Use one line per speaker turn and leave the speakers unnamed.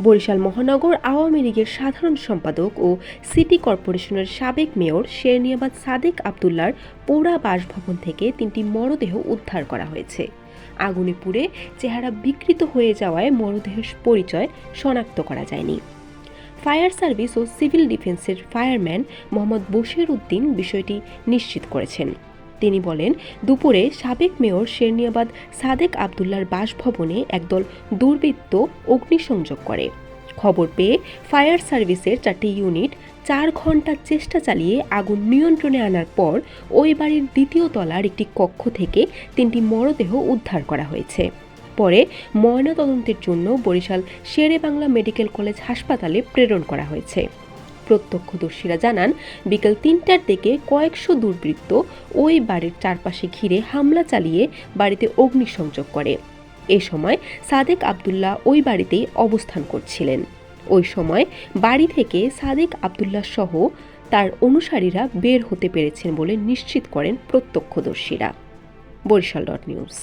বরিশাল মহানগর আওয়ামী লীগের সাধারণ সম্পাদক ও সিটি কর্পোরেশনের সাবেক মেয়র শেরনিয়াবাদ সাদেক আবদুল্লার পোড়া বাসভবন থেকে ৩টি মরদেহ উদ্ধার করা হয়েছে। আগুনে পুড়ে চেহারা বিকৃত হয়ে যাওয়ায় মরদেহের পরিচয় শনাক্ত করা যায়নি। ফায়ার সার্ভিস ও সিভিল ডিফেন্সের ফায়ারম্যান মোহাম্মদ বশির উদ্দিন বিষয়টি নিশ্চিত করেছেন। তিনি বলেন, দুপুরে সাবেক মেয়র শেরনিয়াবাদ সাদেক আবদুল্লার বাসভবনে একদল দুর্বৃত্ত অগ্নিসংযোগ করে। খবর পেয়ে ফায়ার সার্ভিসের 4টি ইউনিট 4 ঘন্টা চেষ্টা চালিয়ে আগুন নিয়ন্ত্রণে আনার পর ওই বাড়ির দ্বিতীয় তলার একটি কক্ষ থেকে 3টি মরদেহ উদ্ধার করা হয়েছে। পরে ময়নাতদন্তের জন্য বরিশাল শেরেবাংলা মেডিকেল কলেজ হাসপাতালে প্রেরণ করা হয়েছে। প্রত্যক্ষদর্শীরা জানান, বিকেল 3টার দিকে কয়েকশো দুর্বৃত্ত ওই বাড়ির চারপাশে ঘিরে হামলা চালিয়ে বাড়িতে অগ্নিসংযোগ করে। এ সময় সাদেক আবদুল্লাহ ওই বাড়িতেই অবস্থান করছিলেন। ওই সময় বাড়ি থেকে সাদেক আবদুল্লাহ সহ তার অনুসারীরা বের হতে পেরেছেন বলে নিশ্চিত করেন প্রত্যক্ষদর্শীরা। বরিশাল.নিউজ।